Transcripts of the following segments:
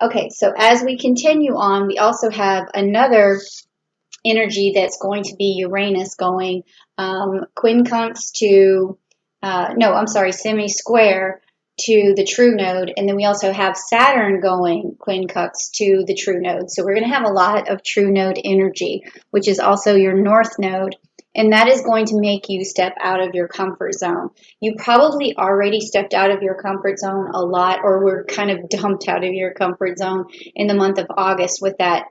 Okay, so as we continue on, we also have another energy that's going to be Uranus going quincunx to, no, I'm sorry, semi-square to the true node. And then we also have Saturn going quincunx to the true node. So we're going to have a lot of true node energy, which is also your north node. And that is going to make you step out of your comfort zone. You probably already stepped out of your comfort zone a lot, or were kind of dumped out of your comfort zone in the month of August with that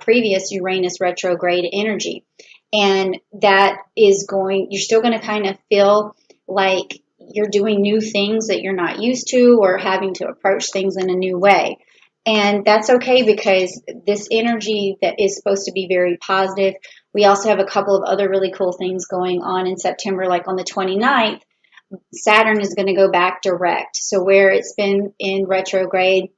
previous Uranus retrograde energy. And that is going, you're still going to kind of feel like you're doing new things that you're not used to, or having to approach things in a new way. And that's okay, because this energy that is supposed to be very positive, we also have a couple of other really cool things going on in September, like on the 29th, Saturn is going to go back direct. So where it's been in retrograde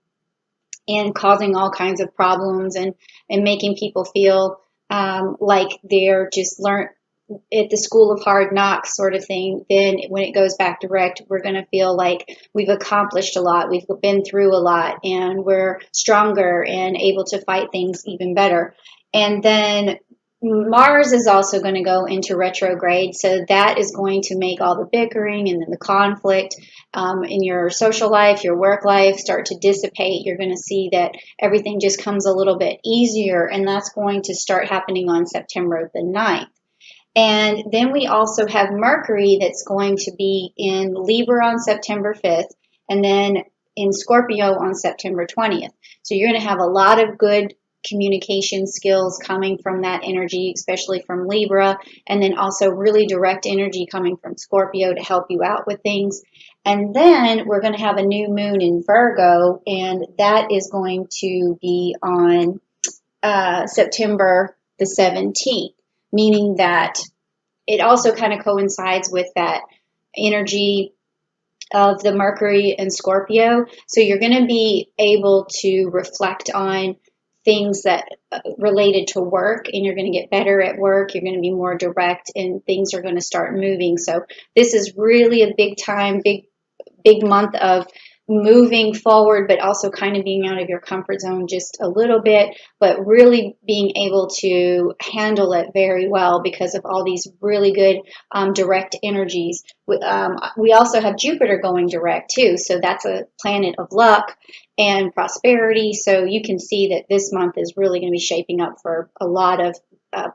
and causing all kinds of problems, and making people feel like they're just learned at the school of hard knocks sort of thing, then when it goes back direct, we're going to feel like we've accomplished a lot, we've been through a lot, and we're stronger and able to fight things even better. And then Mars is also going to go into retrograde, so that is going to make all the bickering and then the conflict in your social life, your work life, start to dissipate. You're going to see that everything just comes a little bit easier, and that's going to start happening on September the 9th. And then we also have Mercury that's going to be in Libra on September 5th, and then in Scorpio on September 20th. So you're going to have a lot of good communication skills coming from that energy, especially from Libra, and then also really direct energy coming from Scorpio to help you out with things. And then we're going to have a new moon in Virgo, and that is going to be on September the 17th, meaning that it also kind of coincides with that energy of the Mercury and Scorpio. So you're going to be able to reflect on things that related to work, and you're going to get better at work. You're going to be more direct, and things are going to start moving. So this is really a big time, big month of moving forward, but also kind of being out of your comfort zone just a little bit, but really being able to handle it very well because of all these really good direct energies. We also have Jupiter going direct too, so that's a planet of luck and prosperity. So you can see that this month is really going to be shaping up for a lot of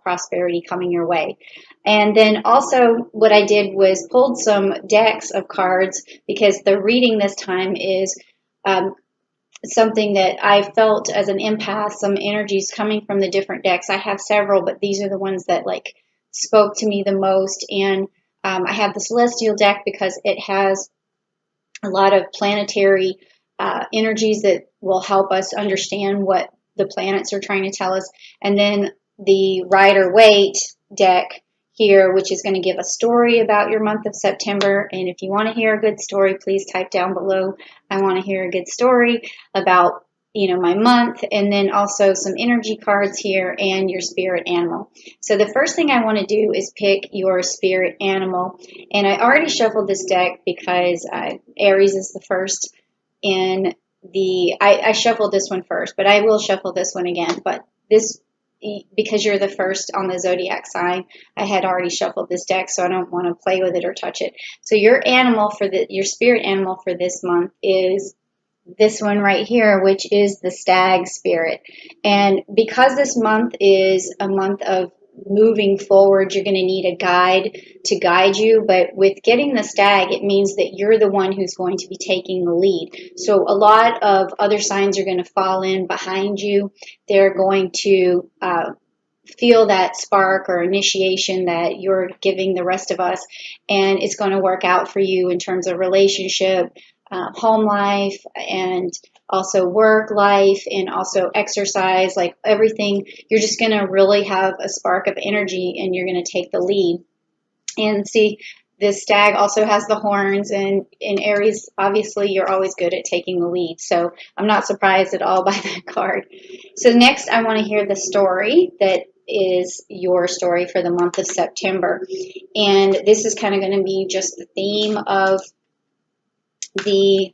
prosperity coming your way. And then also what I did was pulled some decks of cards, because the reading this time is something that I felt as an empath, some energies coming from the different decks. I have several, but these are the ones that like spoke to me the most. And I have the Celestial deck because it has a lot of planetary energies that will help us understand what the planets are trying to tell us. And then the Rider-Waite deck here, which is going to give a story about your month of September. And if you want to hear a good story, please type down below, I want to hear a good story about, my month. And then also some energy cards here and your spirit animal. So the first thing I want to do is pick your spirit animal. And I already shuffled this deck because Aries is the first in I shuffled this one first, but I will shuffle this one again. But this, because you're the first on the zodiac sign, I had already shuffled this deck, so I don't want to play with it or touch it. So your spirit animal for this month is this one right here, which is the stag spirit. And because this month is a month of moving forward, you're going to need a guide to guide you. But with getting the stag, it means that you're the one who's going to be taking the lead. So a lot of other signs are going to fall in behind you. They're going to feel that spark or initiation that you're giving the rest of us, and it's going to work out for you in terms of relationship, home life, and also work life, and also exercise, like everything. You're just going to really have a spark of energy, and you're going to take the lead. And see, this stag also has the horns, and in Aries, obviously, you're always good at taking the lead. So I'm not surprised at all by that card. So next, I want to hear the story that is your story for the month of September. And this is kind of going to be just the theme of the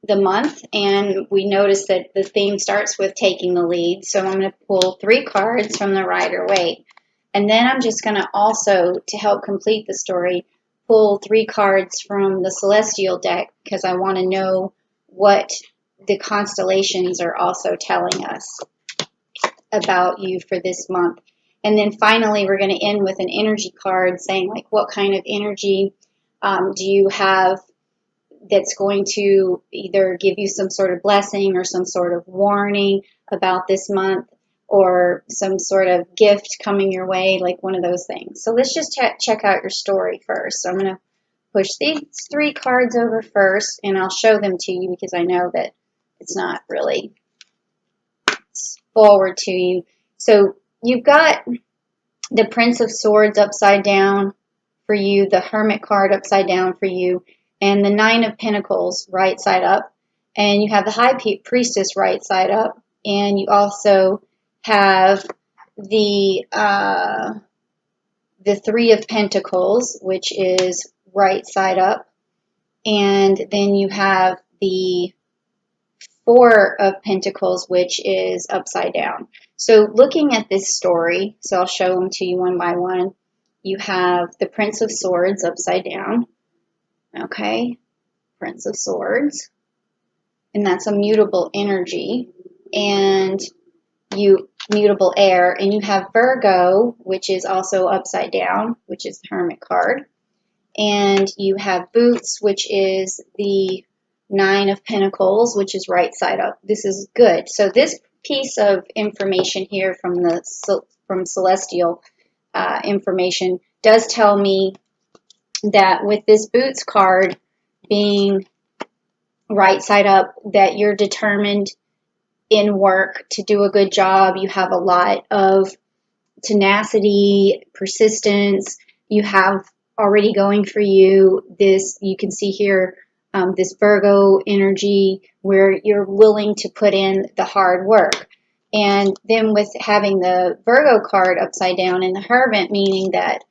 the month, and we notice that the theme starts with taking the lead. So I'm going to pull 3 cards from the Rider-Waite. And then I'm just going to also, to help complete the story, pull 3 cards from the Celestial deck because I want to know what the constellations are also telling us about you for this month. And then finally, we're going to end with an energy card saying, like, what kind of energy do you have that's going to either give you some sort of blessing or some sort of warning about this month, or some sort of gift coming your way, like one of those things. So let's just check out your story first. So I'm going to push these 3 cards over first, and I'll show them to you because I know that it's not really forward to you. So you've got the Prince of Swords upside down for you, the Hermit card upside down for you, and the 9 of Pentacles right side up, and you have the High Priestess right side up, and you also have the 3 of Pentacles, which is right side up, and then you have the 4 of Pentacles, which is upside down. So looking at this story, so I'll show them to you one by one. You have the Prince of Swords upside down. Okay, Prince of Swords. And that's a mutable energy. And mutable air. And you have Virgo, which is also upside down, which is the Hermit card. And you have Boots, which is the 9 of Pentacles, which is right side up. This is good. So this piece of information here from Celestial information does tell me that with this Boots card being right side up, that you're determined in work to do a good job. You have a lot of tenacity, persistence. You have already going for you this, you can see here, this Virgo energy where you're willing to put in the hard work. And then with having the Virgo card upside down and the Hermit, meaning that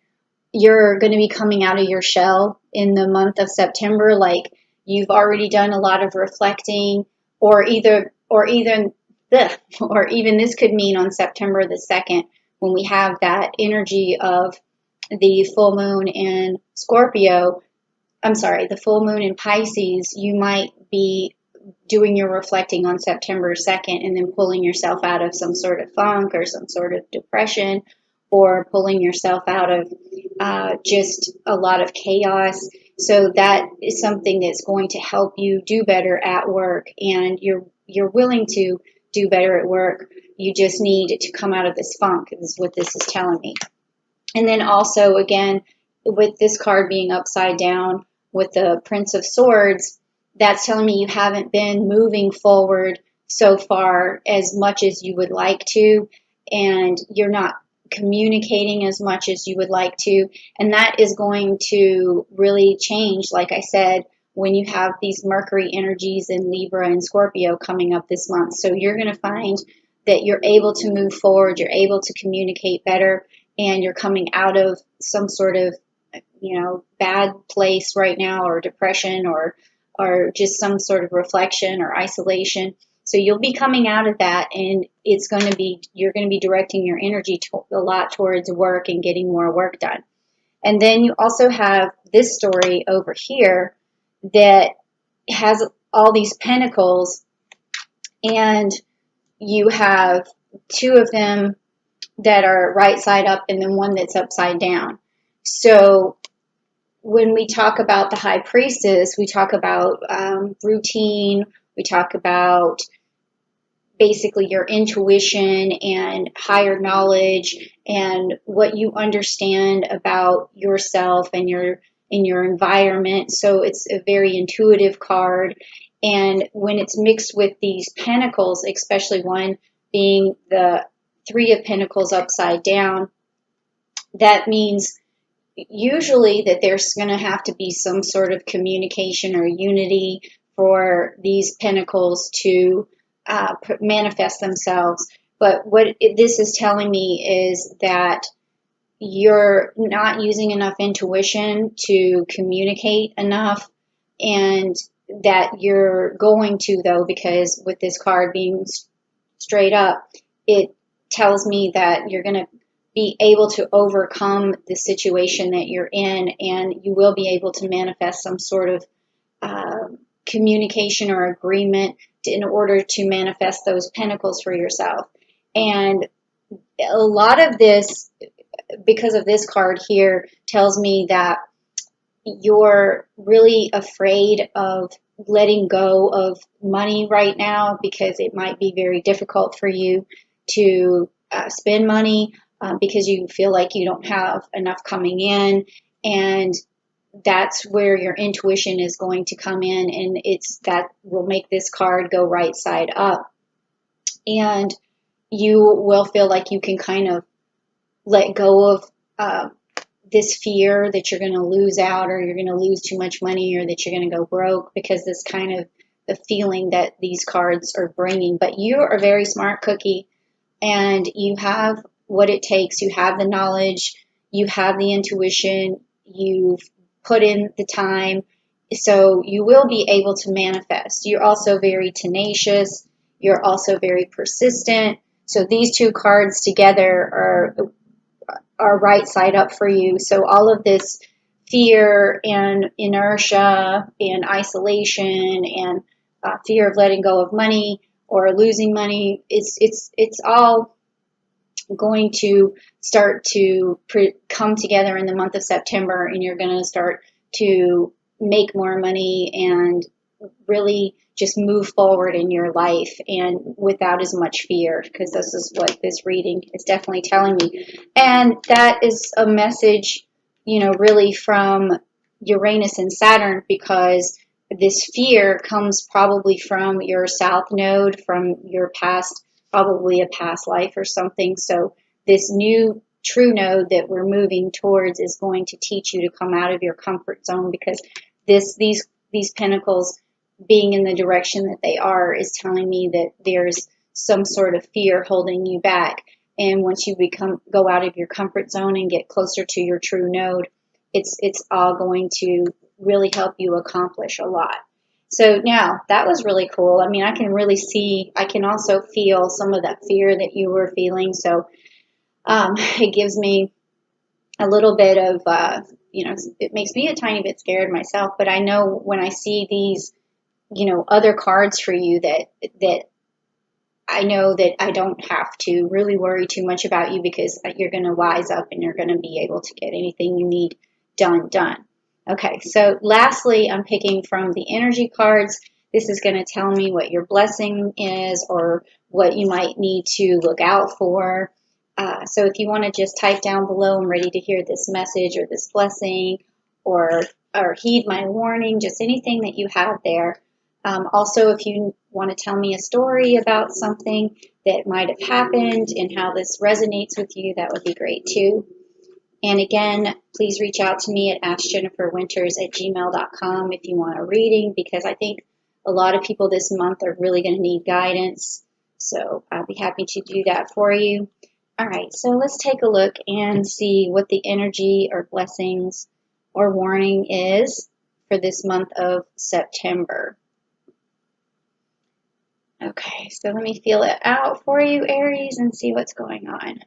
you're going to be coming out of your shell in the month of September, like you've already done a lot of reflecting, or even this could mean on September the 2nd, when we have that energy of the full moon in Scorpio, the full moon in Pisces, you might be doing your reflecting on September 2nd and then pulling yourself out of some sort of funk or some sort of depression, or pulling yourself out of just a lot of chaos. So that is something that's going to help you do better at work, and you're willing to do better at work. You just need to come out of this funk, is what this is telling me. And then also, again, with this card being upside down with the Prince of Swords, that's telling me you haven't been moving forward so far as much as you would like to, and you're not communicating as much as you would like to. And that is going to really change, like I said, when you have these Mercury energies in Libra and Scorpio coming up this month. So you're going to find that you're able to move forward, you're able to communicate better, and you're coming out of some sort of, bad place right now, or depression, or just some sort of reflection or isolation. So you'll be coming out of that, and you're going to be directing your energy a lot towards work and getting more work done. And then you also have this story over here that has all these pentacles, and you have 2 of them that are right side up and then one that's upside down. So when we talk about the High Priestess, we talk about routine, we talk about basically your intuition and higher knowledge and what you understand about yourself and your environment. So it's a very intuitive card. And when it's mixed with these pentacles, especially one being the 3 of Pentacles upside down, that means usually that there's going to have to be some sort of communication or unity for these pentacles to manifest themselves. But what this is telling me is that you're not using enough intuition to communicate enough, and that you're going to, though, because with this card being straight up, it tells me that you're going to be able to overcome the situation that you're in, and you will be able to manifest some sort of uh, communication or agreement in order to manifest those pentacles for yourself. And a lot of this, because of this card here, tells me that you're really afraid of letting go of money right now because it might be very difficult for you to spend money because you feel like you don't have enough coming in. And that's where your intuition is going to come in, and it's that will make this card go right side up. And you will feel like you can kind of let go of this fear that you're going to lose out, or you're going to lose too much money, or that you're going to go broke, because this kind of the feeling that these cards are bringing. But you are a very smart cookie, and you have what it takes. You have the knowledge, you have the intuition, you've put in the time, so you will be able to manifest. You're also very tenacious, you're also very persistent. So these two cards together are right side up for you. So all of this fear and inertia and isolation and fear of letting go of money or losing money, it's all going to start to come together in the month of September, and you're going to start to make more money and really just move forward in your life and without as much fear, because this is what this reading is definitely telling me. And that is a message, really from Uranus and Saturn, because this fear comes probably from your south node, from your past, probably a past life or something. So this new true node that we're moving towards is going to teach you to come out of your comfort zone, because these pentacles being in the direction that they are is telling me that there's some sort of fear holding you back. And once you go out of your comfort zone and get closer to your true node, it's all going to really help you accomplish a lot. So now that was really cool. I mean, I can really see, I can also feel some of that fear that you were feeling. So it gives me a little bit of, it makes me a tiny bit scared myself, but I know when I see these, other cards for you, that I know that I don't have to really worry too much about you, because you're going to wise up and you're going to be able to get anything you need done. Okay, so lastly, I'm picking from the energy cards. This is going to tell me what your blessing is, or what you might need to look out for. So if you want to just type down below, I'm ready to hear this message or this blessing, or heed my warning, just anything that you have there. Also, if you want to tell me a story about something that might have happened and how this resonates with you, that would be great too. And again, please reach out to me at askjenniferwinters@gmail.com if you want a reading, because I think a lot of people this month are really going to need guidance. So I'll be happy to do that for you. All right, so let's take a look and see what the energy or blessings or warning is for this month of September. Okay, so let me feel it out for you, Aries, and see what's going on.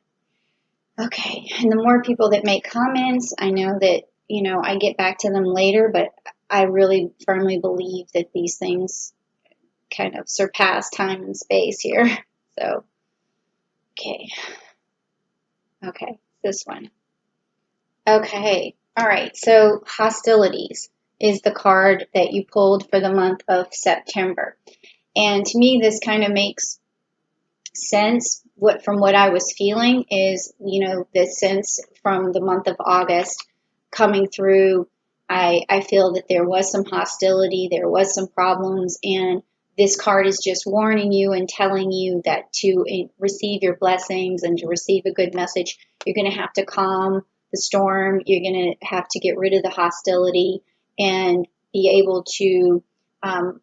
Okay, and the more people that make comments, I know that, I get back to them later, but I really firmly believe that these things kind of surpass time and space here. So, okay, this one. Okay, all right, so hostilities is the card that you pulled for the month of September. And to me, this kind of makes sense. From what I was feeling is, the sense from the month of August coming through, I feel that there was some hostility, there was some problems, and this card is just warning you and telling you that to receive your blessings and to receive a good message, you're going to have to calm the storm. You're going to have to get rid of the hostility and be able to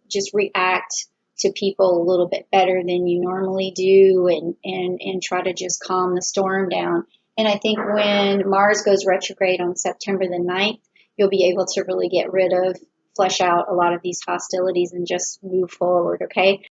just react to people a little bit better than you normally do, and try to just calm the storm down. And I think when Mars goes retrograde on September the 9th, you'll be able to really get rid of flesh out a lot of these hostilities and just move forward, okay?